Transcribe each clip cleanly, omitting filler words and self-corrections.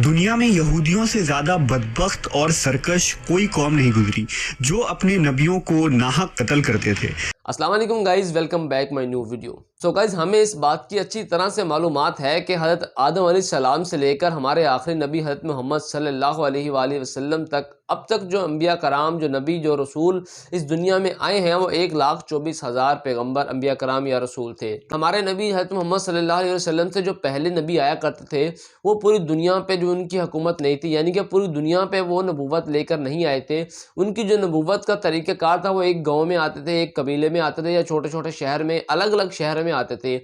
दुनिया में यहूदियों से ज्यादा बदबख्त और सरकश कोई कौम नहीं गुजरी जो अपने नबियों को नाहक कत्ल करते थे। अस्सलाम वालेकुम guys, welcome back my new video. So guys, हमें इस बात की अच्छी तरह से मालूमात है कि हज़रत आदम अलैहिस्सलाम से लेकर हमारे आखिरी नबी हज़रत मोहम्मद सल्लल्लाहु अलैहि वसल्लम तक अब तक जो अंबिया कराम, जो नबी, जो रसूल इस दुनिया में आए हैं वो 1,24,000 पैगंबर अंबिया कराम या रसूल थे। हमारे नबी हज़रत मोहम्मद सल्लल्लाहु अलैहि वसल्लम से जो पहले नबी आया करते थे वो पूरी दुनिया पे जो उनकी हुकूमत नहीं थी, यानी कि पूरी दुनिया पे वो नबूवत लेकर नहीं आए थे। उनकी जो नबूवत का तरीक़ाकार था वो एक गाँव में आते थे, एक कबीले में आते थे या छोटे छोटे शहर में, अलग अलग शहर में आते थे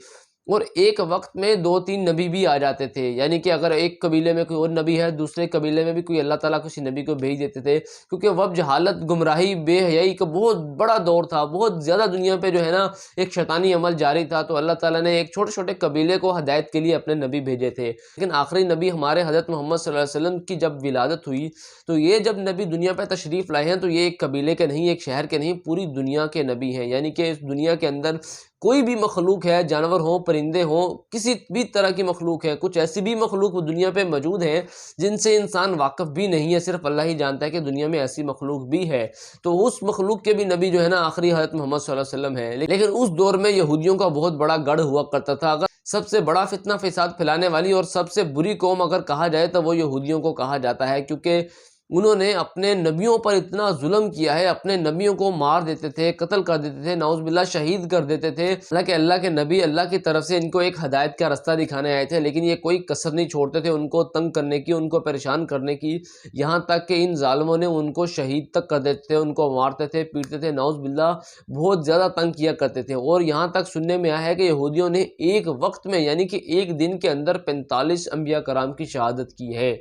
और एक वक्त में 2-3 नबी भी आ जाते थे। यानी कि अगर एक कबीले में कोई और नबी है, दूसरे कबीले में भी कोई अल्लाह ताला किसी नबी को भेज देते थे, क्योंकि वह जहालत, गुमराही, बेहयाई का बहुत बड़ा दौर था। बहुत ज़्यादा दुनिया पे जो है ना एक शैतानी अमल जारी था, तो अल्लाह ताला ने एक छोटे छोटे कबीले को हदायत के लिए अपने नबी भेजे थे। लेकिन आखिरी नबी हमारे हज़रत मोहम्मद सल्लल्लाहु अलैहि वसल्लम की जब विलादत हुई तो ये जब नबी दुनिया पर तशरीफ़ लाए हैं तो ये एक कबीले के नहीं, एक शहर के नहीं, पूरी दुनिया के नबी हैं। यानी कि इस दुनिया के अंदर कोई भी मखलूक है, जानवर हो, परिंदे हो, किसी भी तरह की मखलूक है, कुछ ऐसी भी मखलूक दुनिया पे मौजूद हैं जिनसे इंसान वाकिफ़ भी नहीं है, सिर्फ अल्लाह ही जानता है कि दुनिया में ऐसी मखलूक भी है। तो उस मखलूक के भी नबी जो है ना आखिरी हज़रत मोहम्मद सल्लल्लाहु अलैहि वसल्लम है। लेकिन उस दौर में यहूदियों का बहुत बड़ा गढ़ हुआ करता था। अगर सबसे बड़ा फितना फिसाद फैलाने वाली और सबसे बुरी कौम अगर कहा जाए तो वो यहूदियों को कहा जाता है, क्योंकि उन्होंने अपने नबियों पर इतना जुल्म किया है, अपने नबियों को मार देते थे, कत्ल कर देते थे, नाउज़ बिल्लाह शहीद कर देते थे। हालांकि अल्लाह के नबी अल्लाह की तरफ से इनको एक हदायत का रास्ता दिखाने आए थे, लेकिन ये कोई कसर नहीं छोड़ते थे उनको तंग करने की, उनको परेशान करने की। यहाँ तक कि इन जालिमों ने उनको शहीद तक कर देते थे, उनको मारते थे, पीटते थे, नाउज़ बिल्लाह बहुत ज़्यादा तंग किया करते थे। और यहाँ तक सुनने में आया है कि यहूदियों ने एक वक्त में, यानी कि एक दिन के अंदर 45 अंबिया कराम की शहादत की है।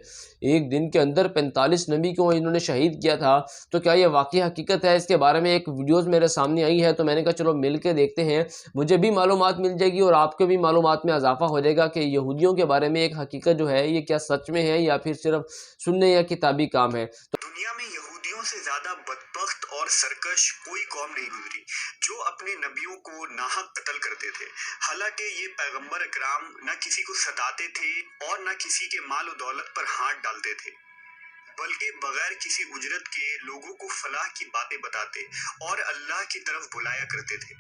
एक दिन के अंदर 45 नबी को इन्होंने शहीद किया था। तो क्या ये वाकई हकीकत है? इसके बारे में एक वीडियोज़ मेरे सामने आई है, तो मैंने कहा चलो मिल के देखते हैं, मुझे भी मालूमात मिल जाएगी और आपके भी मालूमात में इजाफा हो जाएगा कि यहूदियों के बारे में एक हकीकत जो है ये क्या सच में है या फिर सिर्फ सुनने या किताबी काम है। दुनिया में यहूदियों से ज्यादा बदबख्त और सरकश कोई कौम नहीं गुजरी जो अपने नबियों को नाहक कत्ल करते थे। हालांकि ये पैगंबर इकराम न किसी को सताते थे और न किसी के माल और दौलत पर हाथ डालते थे, बल्कि बगैर किसी उजरत के लोगों को फलाह की बातें बताते और अल्लाह की तरफ बुलाया करते थे।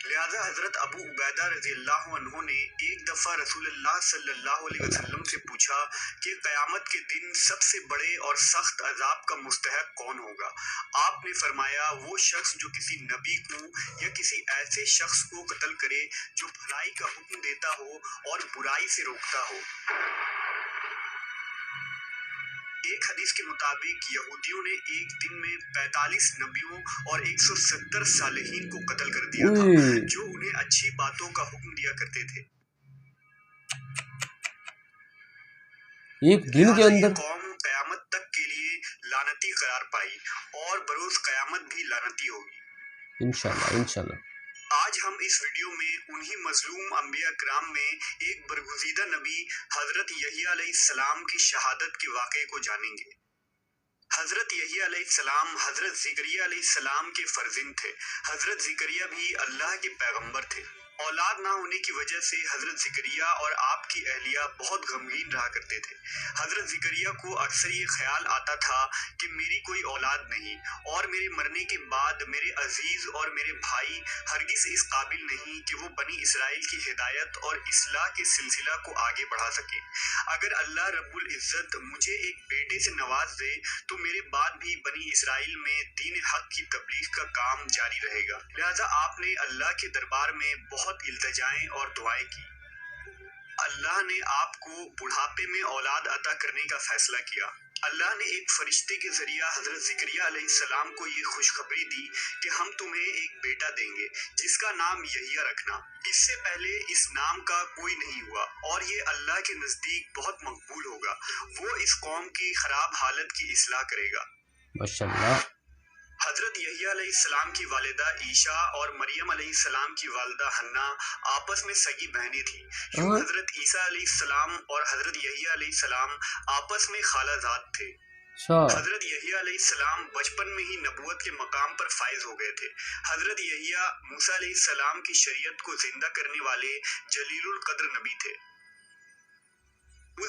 लिहाजा हजरत अबू उबैदा रज़ियल्लाहु अन्हु ने एक दफ़ा रसूलुल्लाह सल्लल्लाहु अलैहि वसल्लम से पूछा कि क़यामत के दिन सबसे बड़े और सख्त अजाब का मुस्तहक कौन होगा। आपने फरमाया, वो शख्स जो किसी नबी को या किसी ऐसे शख्स को कत्ल करे जो भलाई का हुक्म देता हो और बुराई से रोकता हो। एक हदीस के मुताबिक यहूदियों ने एक दिन में 45 नबियों और 170 सालेहीन को कत्ल कर दिया था जो उन्हें अच्छी बातों का हुक्म दिया करते थे। एक दिन के अंदर कौम कयामत तक के लिए लानती करार पाई और बरोज कयामत भी लानती होगी इंशाल्लाह इंशाल्लाह। आज हम इस वीडियो में उन्हीं मजलूम अंबिया कराम में एक बरगुज़ीदा नबी हजरत यहिया अलैहिस्सलाम की शहादत के वाक़े को जानेंगे। हजरत यहिया अलैहिस्सलाम हजरत ज़िकरिया अलैहिस्सलाम के फर्जिंद थे। हजरत ज़िकरिया भी अल्लाह के पैगंबर थे। औलाद ना होने की वजह से हजरत ज़िकरिया और आपकी अहलिया बहुत गमगीन रहा करते थे। हजरत ज़िकरिया को अक्सर ये ख्याल आता था कि मेरी कोई औलाद नहीं और मेरे मरने के बाद मेरे अजीज और मेरे भाई हरगिज इस काबिल नहीं कि वो बनी इसराइल की हिदायत और इस्लाह के सिलसिला को आगे बढ़ा सके। अगर अल्लाह रब्बुल इज़्ज़त मुझे एक बेटे से नवाज दे तो मेरे बाद भी बनी इसराइल में दीन हक की तबलीग का काम जारी रहेगा। लिहाजा आपने अल्लाह के दरबार में बहुत इल्तिजाएं और दुआएं की। अल्लाह ने आपको बुढ़ापे में औलाद अता करने का फैसला किया। अल्लाह ने एक फरिश्ते के जरिया हजरत ज़िकरिया अलैहिस्सलाम को ये खुशखबरी दी कि हम तुम्हें एक बेटा देंगे जिसका नाम यहिया रखना। इससे पहले इस नाम का कोई नहीं हुआ और ये अल्लाह के नज़दीक बहुत मकबूल होगा। वो इस कौम की खराब हालत की इस्लाह करेगा। माशाअल्लाह। हजरत यहिया अलैहिस्सलाम की वालिदा ईशा और मरियम अलैहिस्सलाम की वालिदा हन्ना आपस में सगी बहनें थी। यूं हजरत ईसा अलैहिस्सलाम और हजरत यहिया अलैहिस्सलाम आपस में खालाजाद थे। हजरत यहिया अलैहिस्सलाम बचपन में ही नबूवत के मकाम पर फाइज हो गए थे। हजरत यहिया मूसा अलैहिस्सलाम की शरीयत को जिंदा करने वाले जलीलुल कद्र नबी थे।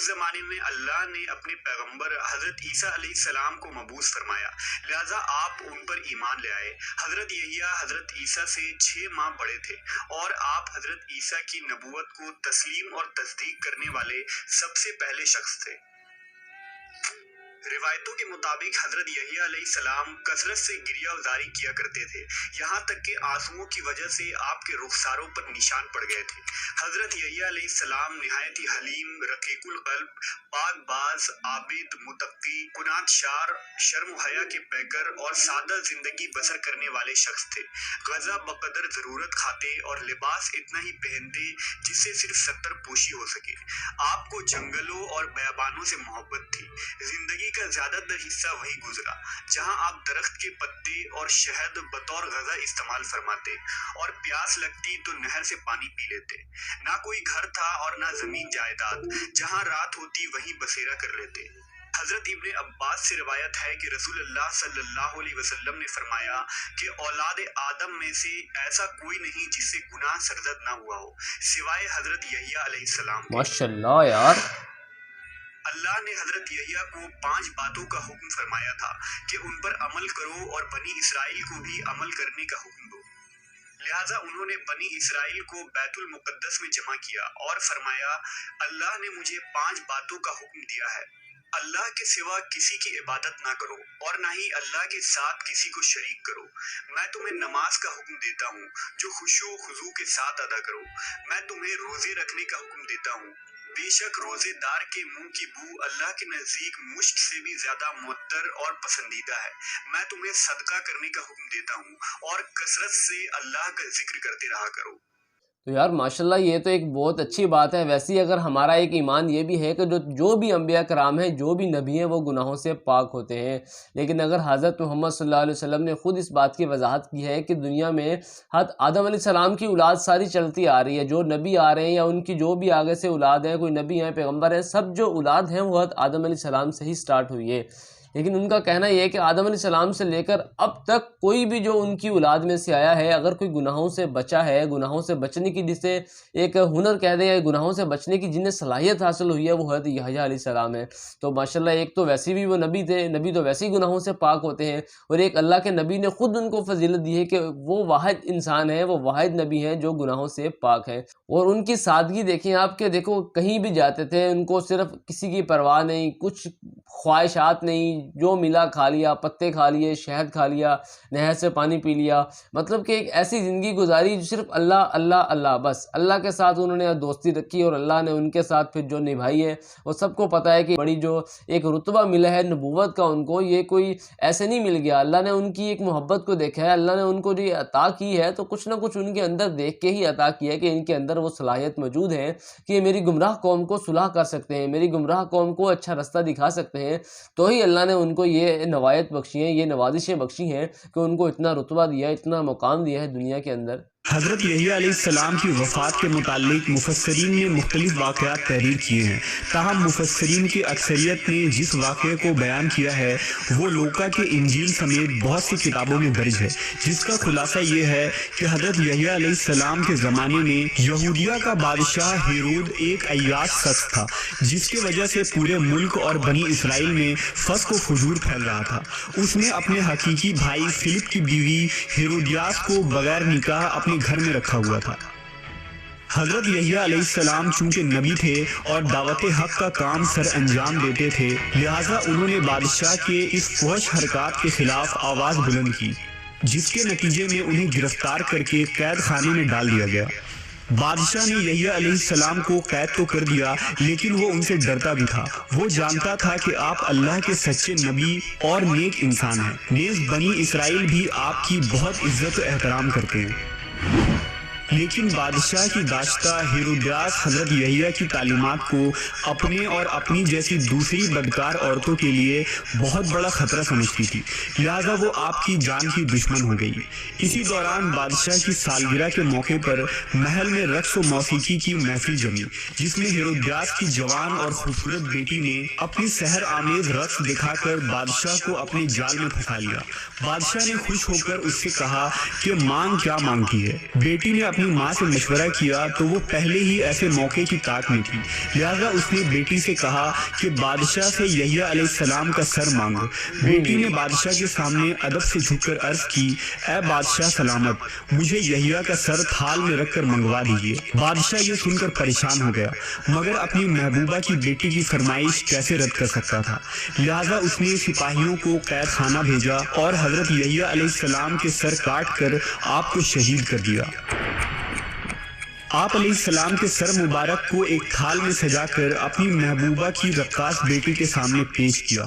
उस जमाने में अल्लाह ने अपने पैगंबर हजरत ईसा अलैहिस्सलाम को मबूस फरमाया, लिहाजा आप उन पर ईमान ले आए। हजरत यहिया हजरत ईसा से 6 माह बड़े थे और आप हजरत ईसा की नबूवत को तस्लीम और तस्दीक करने वाले सबसे पहले शख्स थे। रिवायतों के मुताबिक हजरत यहिया अलैहिस्सलाम कसरत से गिरिया उजारी किया करते थे, यहाँ तक कि आंसुओं की वजह से आपके रुखसारों पर निशान पड़ गए थे। हजरत यहिया अलैहिस्सलाम निहायत ही हलीम, रकीकुल कल्ब, पाकबाज, आबिद, मुतक्की, कुनात शार, शर्म हया के पैकर और सादा जिंदगी बसर करने वाले शख्स थे। गजा बकदर जरूरत खाते और लिबास इतना ही पहनते जिससे सिर्फ 70 पोशी हो सके। आपको जंगलों और बयाबानों से मोहब्बत थी। जिंदगी का ज्यादातर हिस्सा वही गुजरा जहां आप दरख्त के पत्ते और शहद बतौर गज़ा इस्तेमाल फरमाते और प्यास लगती तो नहर से पानी पी लेते। ना कोई घर था और ना जमीन जायदाद, जहां रात होती वहीं बसेरा कर लेते। हजरत इब्ने अब्बास से रिवायत है कि रसूलुल्लाह सल्लल्लाहु अलैहि वसल्लम ने फरमाया कि औलाद आदम में से ऐसा कोई नहीं जिससे गुनाह सरजद ना हुआ हो सिवाय हजरत यहिया अलैहिस्सलाम के। माशाल्लाह यार। अल्लाह ने हजरत यहिया को 5 बातों का हुक्म फरमाया था कि उन पर अमल करो और बनी इसराइल को भी अमल करने का हुक्म दो। लिहाजा उन्होंने बनी इसराइल को बैतुल मुकद्दस में जमा किया और फरमाया, अल्लाह ने मुझे 5 बातों का हुक्म दिया है। अल्लाह के सिवा किसी की इबादत ना करो और ना ही अल्लाह के साथ किसी को शरीक करो। मैं तुम्हें नमाज का हुक्म देता हूँ जो खुशू खुजू के साथ अदा करो। मैं तुम्हें रोजे रखने का हुक्म देता हूँ। बेशक रोजेदार के मुंह की बू अल्लाह के नजदीक मुश्क से भी ज्यादा मुअत्तर और पसंदीदा है। मैं तुम्हें सदका करने का हुक्म देता हूँ और कसरत से अल्लाह का जिक्र करते रहा करो। तो यार माशाल्लाह ये तो एक बहुत अच्छी बात है। वैसे ही अगर हमारा एक ईमान ये भी है कि जो भी अंबिया कराम हैं, जो भी नबी हैं, वो गुनाहों से पाक होते हैं। लेकिन अगर हज़रत मोहम्मद सल्लल्लाहु अलैहि वसल्लम ने ख़ुद इस बात की वजाहत की है कि दुनिया में हज़रत आदम अलैहिस्सलाम की औलाद सारी चलती आ रही है, जो नबी आ रहे हैं या उनकी जो भी आगे से औलाद है, कोई नबी हैं, पैगम्बर हैं, सब जो औलाद हैं वो हज़रत आदम अलैहिस्सलाम से ही स्टार्ट हुई है। लेकिन उनका कहना यह है कि आदम अलैहिस्सलाम से लेकर अब तक कोई भी जो उनकी औलाद में से आया है, अगर कोई गुनाहों से बचा है, गुनाहों से बचने की जिसे एक हुनर कह दें या गुनाहों से बचने की जिन्हें सलाहियत हासिल हुई है, वो हज़रत यहया अलैहिस्सलाम है। तो माशाल्लाह एक तो वैसे भी वो नबी थे, नबी तो वैसे ही गुनाहों से पाक होते हैं, और एक अल्लाह के नबी ने ख़ुद उनको फजीलत दी है कि वो वाहिद इंसान है, वो वाहिद नबी हैं जो गुनाहों से पाक हैं। और उनकी सादगी देखें आप, के देखो कहीं भी जाते थे उनको सिर्फ किसी की परवाह नहीं, कुछ ख्वाहिशात नहीं, जो मिला खा लिया, पत्ते खा लिए, शहद खा लिया, नहर से पानी पी लिया। मतलब कि एक ऐसी ज़िंदगी गुजारी जो सिर्फ अल्लाह अल्लाह अल्लाह, बस अल्लाह के साथ उन्होंने दोस्ती रखी और अल्लाह ने उनके साथ फिर जो निभाई है वो सबको पता है कि बड़ी जो एक रुतबा मिला है नबूवत का उनको, ये कोई ऐसे नहीं मिल गया। अल्लाह ने उनकी एक मोहब्बत को देखा है, अल्लाह ने उनको जो अता की है तो कुछ ना कुछ उनके अंदर देख के ही अता किया है कि इनके अंदर वो सलाहियत मौजूद है कि ये मेरी गुमराह कौम को सुलह कर सकते हैं, मेरी गुमराह कौम को अच्छा रास्ता दिखा सकते हैं। तो ही अल्लाह ने उनको ये नवायत बख्शी हैं, ये नवाजिशें बख्शी हैं कि उनको इतना रुतबा दिया, इतना मुकाम दिया है दुनिया के अंदर। हज़रत यहिया अलैहिस्सलाम की वफ़ात के मुतालिक मुफस्सिरीन ने मुख्तलिफ वाक़यात तहरीर किए हैं। ताहम मुफस्सिरीन की अक्सरियत ने जिस वाक़े को बयान किया है वो लूका के इंजील समेत बहुत सी किताबों में दर्ज है, जिसका खुलासा ये है कि हज़रत यहिया अलैहिस्सलाम के ज़माने में यहूदिया का बादशाह हेरोद एक अय्याश शख्स था, जिसकी वजह से पूरे मुल्क और बनी इसराइल में फ़स्क़ व फुजूर फैल रहा था। उसने अपने हकीकी भाई फिलिप की बीवी हेरोदियास को बगैर निकाह घर में रखा हुआ था। हजरत यहिया अलैहिस्सलाम चूंकि नबी थे और दावत हक का काम सर अंजाम देते थे, लिहाजा उन्होंने बादशाह के इस फौज हरकत के खिलाफ आवाज बुलंद की, जिसके नतीजे में उन्हें गिरफ्तार करके कैद खाने में डाल दिया गया। बादशाह ने यहिया अलैहिस्सलाम को कैद तो कर दिया, लेकिन वो उनसे डरता भी था। वो जानता था कि आप अल्लाह के सच्चे नबी और नेक इंसान हैं। नेज़ बनी इसराइल भी आपकी बहुत इज्जत और एहतराम करते हैं। लेकिन बादशाह की दाश्ता हेरोदियास हजरत यहिया की तालीमात को अपने और अपनी जैसी दूसरी बदकार औरतों के लिए बहुत बड़ा खतरा समझती थी, लिहाजा वो आपकी जान की दुश्मन हो गई। इसी दौरान बादशाह की सालगिरह के मौके पर महल में रक्स व मौसीकी की महफिल जमी, जिसमें हेरोदियास की जवान और खूबसूरत बेटी ने अपनी सहर आमेज रक्स दिखाकर बादशाह को अपने जाल में फंसा लिया। बादशाह ने खुश होकर उससे कहा कि मांग क्या मांगती है। बेटी ने اپنی ماں سے مشورہ کیا تو وہ پہلے ہی ایسے موقع کی طاق میں تھی، لہذا اس نے بیٹی سے کہا کہ بادشاہ سے یحییٰ علیہ السلام کا سر مانگو۔ بیٹی نے بادشاہ کے سامنے ادب سے جھک کر عرض کی، اے بادشاہ سلامت، مجھے یحییٰ کا سر تھال میں رکھ کر منگوا دیجیے۔ بادشاہ یہ سن کر پریشان ہو گیا، مگر اپنی محبوبہ کی بیٹی کی فرمائش کیسے رد کر سکتا تھا، لہذا اس نے سپاہیوں کو قید خانہ بھیجا اور حضرت یحییٰ علیہ السلام کے سر کاٹ کر آپ کو شہید کر دیا۔ آپ علیہ السلام کے سر مبارک کو ایک تھال میں سجا کر اپنی محبوبہ کی رقاص بیٹی کے سامنے پیش کیا۔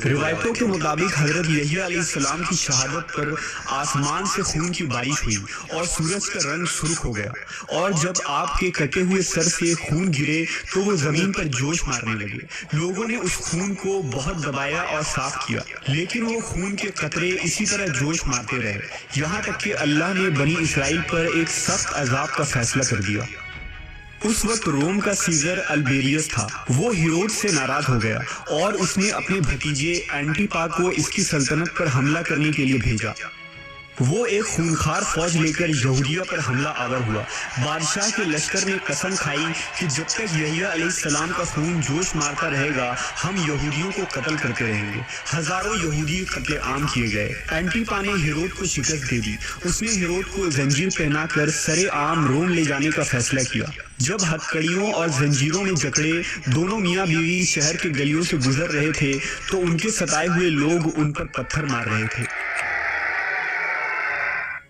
روایتوں کے مطابق حضرت یحییٰ علیہ السلام کی شہادت پر آسمان سے خون کی بارش ہوئی اور سورج کا رنگ سرخ ہو گیا، اور جب آپ کے کٹے ہوئے سر سے خون گرے تو وہ زمین پر جوش مارنے لگے۔ لوگوں نے اس خون کو بہت دبایا اور صاف کیا، لیکن وہ خون کے قطرے اسی طرح جوش مارتے رہے، یہاں تک کہ اللہ نے بنی اسرائیل پر ایک سخت عذاب کا فیصلہ کر دیا۔ اس وقت روم کا سیزر البیریس تھا، وہ ہیرود سے ناراض ہو گیا اور اس نے اپنے بھتیجے اینٹیپا کو اس کی سلطنت پر حملہ کرنے کے لیے بھیجا۔ وہ ایک خونخوار فوج لے کر یہودیہ پر حملہ آور ہوا۔ بادشاہ کے لشکر نے قسم کھائی کہ جب تک یحییٰ علیہ السلام کا خون جوش مارتا رہے گا ہم یہودیوں کو قتل کرتے رہیں گے۔ ہزاروں یہودی قتل عام کیے گئے۔ اینٹیپا نے ہیرود کو شکست دے دی، اس نے ہیرود کو زنجیر پہنا کر سرے عام روم لے جانے کا فیصلہ کیا۔ جب ہتھکڑیوں اور زنجیروں میں جکڑے دونوں میاں بیوی شہر کے گلیوں سے گزر رہے تھے تو ان کے ستائے ہوئے لوگ ان پر پتھر مار رہے تھے۔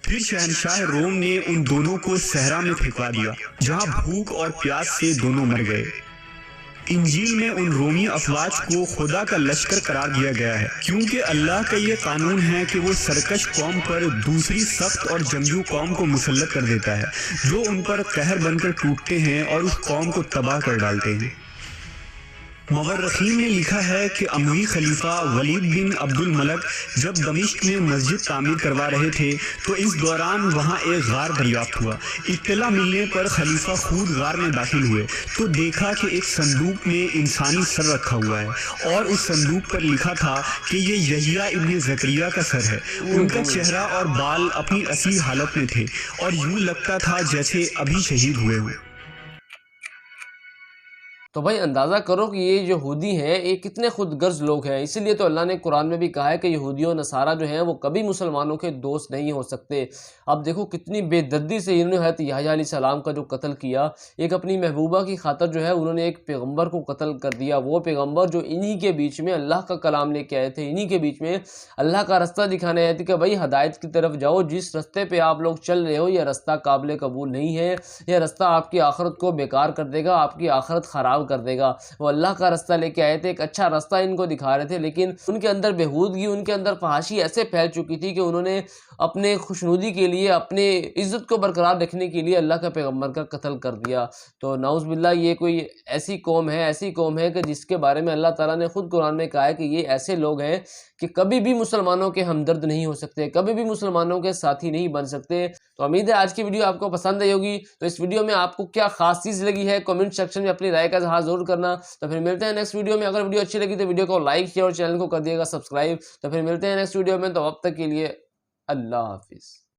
پھر شہنشاہ روم نے ان دونوں کو صحرا میں پھینکوا دیا، جہاں بھوک اور پیاس سے دونوں مر گئے۔ انجیل میں ان رومی افواج کو خدا کا لشکر قرار دیا گیا ہے، کیونکہ اللہ کا یہ قانون ہے کہ وہ سرکش قوم پر دوسری سخت اور جنگجو قوم کو مسلط کر دیتا ہے، جو ان پر قہر بن کر ٹوٹتے ہیں اور اس قوم کو تباہ کر ڈالتے ہیں۔ مورخین نے لکھا ہے کہ اموی خلیفہ ولید بن عبد الملک جب دمشق میں مسجد تعمیر کروا رہے تھے تو اس دوران وہاں ایک غار دریافت ہوا۔ اطلاع ملنے پر خلیفہ خود غار میں داخل ہوئے تو دیکھا کہ ایک صندوق میں انسانی سر رکھا ہوا ہے اور اس صندوق پر لکھا تھا کہ یہ یحییٰ ابن زکریا کا سر ہے۔ ان کا چہرہ اور بال اپنی اصلی حالت میں تھے اور یوں لگتا تھا جیسے ابھی شہید ہوئے ہوں۔ تو بھائی اندازہ کرو کہ یہ یہودی ہیں یہ کتنے خود غرض لوگ ہیں، اسی لیے تو اللہ نے قرآن میں بھی کہا ہے کہ یہودی و نصارہ جو ہیں وہ کبھی مسلمانوں کے دوست نہیں ہو سکتے۔ اب دیکھو کتنی بے دردی سے انہوں نے حضرت یحییٰ علیہ السلام کا جو قتل کیا، ایک اپنی محبوبہ کی خاطر جو ہے انہوں نے ایک پیغمبر کو قتل کر دیا، وہ پیغمبر جو انہی کے بیچ میں اللہ کا کلام لے کے آئے تھے، انہی کے بیچ میں اللہ کا رستہ دکھانے آئے تھے کہ بھائی ہدایت کی طرف جاؤ، جس رستے پہ آپ لوگ چل رہے ہو یہ رستہ قابل قبول نہیں ہے، یہ رستہ آپ کی آخرت کو بیکار کر دے گا، آپ کی آخرت خراب کر دے گا۔ وہ اللہ کا رستہ لے کے آئے تھے، ایک اچھا رستہ ان کو دکھا رہے تھے، لیکن ان کے اندر بےہودگی، ان کے اندر فحاشی ایسے پھیل چکی تھی کہ انہوں نے اپنے خوشنودی کے لیے، اپنے عزت کو برقرار رکھنے کے لیے اللہ کا پیغمبر کا قتل کر دیا۔ تو نعوذ باللہ یہ کوئی ایسی قوم ہے کہ جس کے بارے میں اللہ تعالیٰ نے خود قرآن میں کہا ہے کہ یہ ایسے لوگ ہیں کہ کبھی بھی مسلمانوں کے ہمدرد نہیں ہو سکتے، کبھی بھی مسلمانوں کے ساتھی نہیں بن سکتے۔ تو امید ہے آج کی ویڈیو آپ کو پسند آئی ہوگی۔ تو اس ویڈیو میں آپ کو کیا خاص چیز لگی ہے کمنٹ سیکشن میں اپنی رائے کا اظہار ضرور کرنا۔ تو پھر ملتے ہیں نیکسٹ ویڈیو میں۔ اگر ویڈیو اچھی لگی تو ویڈیو کو لائک شیئر اور چینل کو کر دیے گا سبسکرائب۔ تو پھر ملتے ہیں نیکسٹ ویڈیو میں، تو اب تک کے لیے اللہ حافظ۔